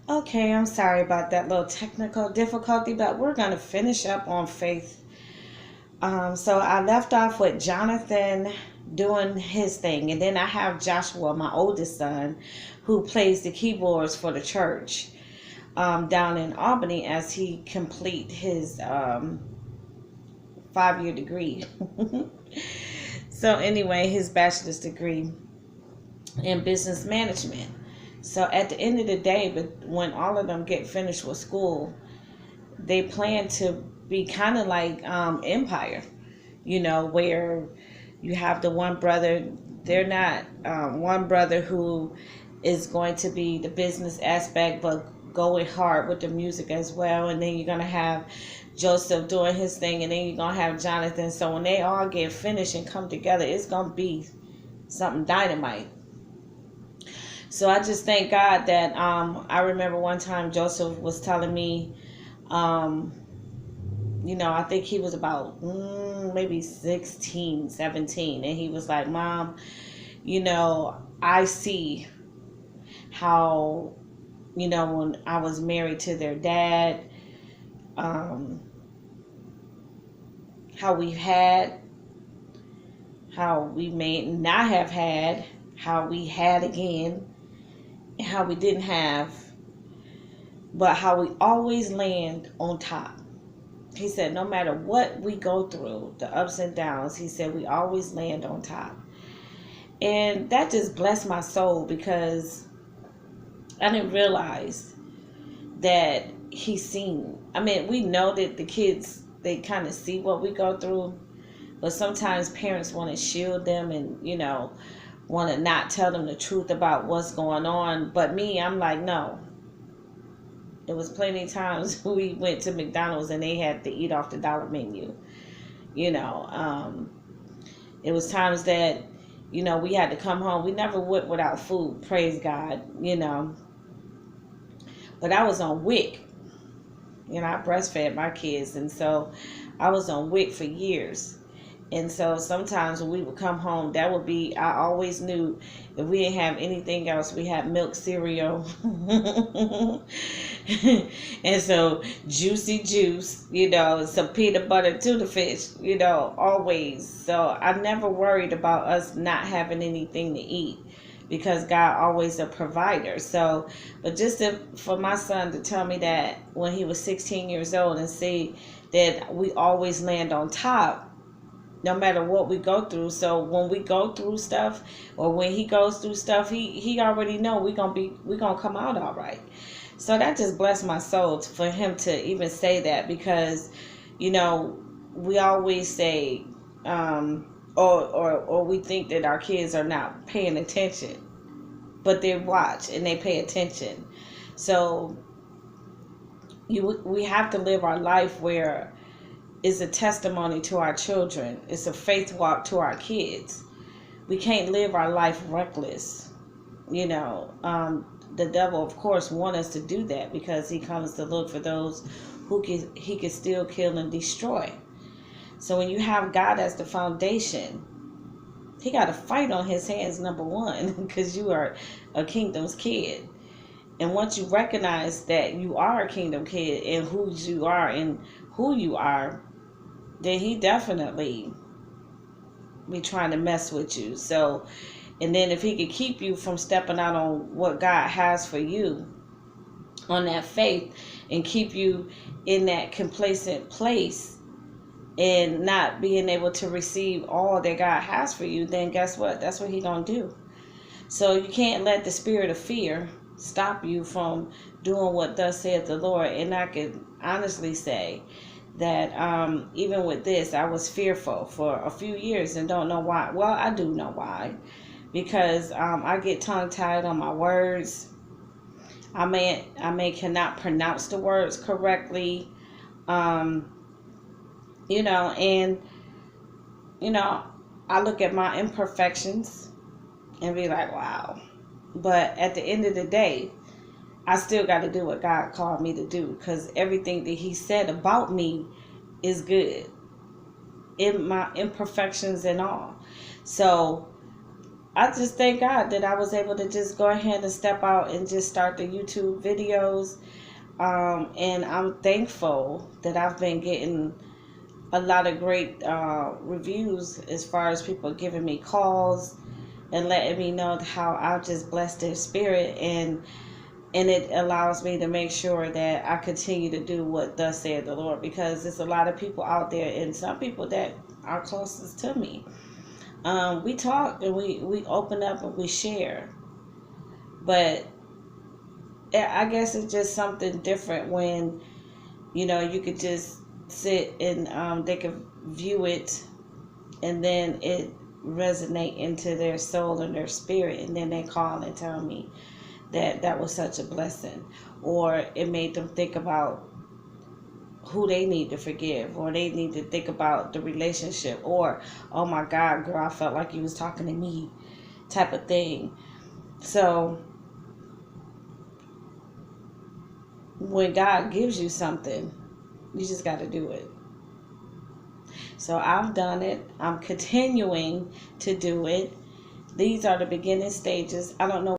Okay, I'm sorry about that little technical difficulty, but we're going to finish up on faith. So I left off with Jonathan doing his thing, and then I have Joshua, my oldest son, who plays the keyboards for the church down in Albany as he complete his 5 year degree. So anyway, his bachelor's degree in business management. So at the end of the day, but when all of them get finished with school, they plan to be kind of like Empire, where you have the one brother. They're not one brother who is going to be the business aspect, but going hard with the music as well. And then you're going to have Joseph doing his thing, and then you're going to have Jonathan. So when they all get finished and come together, it's going to be something dynamite. So I just thank God that I remember one time Joseph was telling me, I think he was about maybe 16, 17. And he was like, Mom, I see how, when I was married to their dad, um, how we've had, how we may not have had, how we had again, and how we didn't have, but how we always land on top. He said, no matter what we go through, the ups and downs, he said, we always land on top. And that just blessed my soul because I didn't realize that he's seen. I mean, we know that the kids, they kind of see what we go through, but sometimes parents want to shield them and, want to not tell them the truth about what's going on. But me, I'm like, no. It was plenty of times we went to McDonald's and they had to eat off the dollar menu. You know, it was times that, we had to come home. We never went without food, praise God. But I was on WIC. I breastfed my kids. And so I was on WIC for years. And so sometimes when we would come home, that would be, I always knew if we didn't have anything else, we had milk cereal. And so juicy juice, some peanut butter tuna fish, always. So I never worried about us not having anything to eat because God always a provider. So, but just for my son to tell me that when he was 16 years old and see that we always land on top, no matter what we go through. So when we go through stuff or when he goes through stuff, he already know we're gonna come out all right. So that just blessed my soul for him to even say that because, we always say, or we think that our kids are not paying attention, but they watch and they pay attention. So we have to live our life where it's a testimony to our children. It's a faith walk to our kids. We can't live our life reckless. The devil, of course, wants us to do that because he comes to look for those who he can still kill and destroy. So when you have God as the foundation, he got to fight on his hands, number one, because you are a kingdom's kid. And once you recognize that you are a kingdom kid and who you are, then he definitely be trying to mess with you. So, and then if he could keep you from stepping out on what God has for you, on that faith, and keep you in that complacent place and not being able to receive all that God has for you, then guess what? That's what he's going to do. So you can't let the spirit of fear stop you from doing what thus saith the Lord. And I can honestly say that even with this, I was fearful for a few years and don't know why. Well, I do know why. Because I get tongue-tied on my words. I may cannot pronounce the words correctly. And I look at my imperfections and be like, wow. But at the end of the day, I still got to do what God called me to do because everything that he said about me is good in my imperfections and all. So I just thank God that I was able to just go ahead and step out and just start the YouTube videos. And I'm thankful that I've been getting a lot of great reviews as far as people giving me calls and letting me know how I just bless their spirit, and it allows me to make sure that I continue to do what thus said the Lord, because there's a lot of people out there, and some people that are closest to me. We talk and we open up and we share, but I guess it's just something different when you could just sit and they could view it, and then it resonate into their soul and their spirit, and then they call and tell me that was such a blessing, or it made them think about who they need to forgive, or they need to think about the relationship, or oh my God, girl, I felt like you was talking to me, type of thing. So when God gives you something, you just got to do it. So I've done it. I'm continuing to do it. These are the beginning stages. I don't know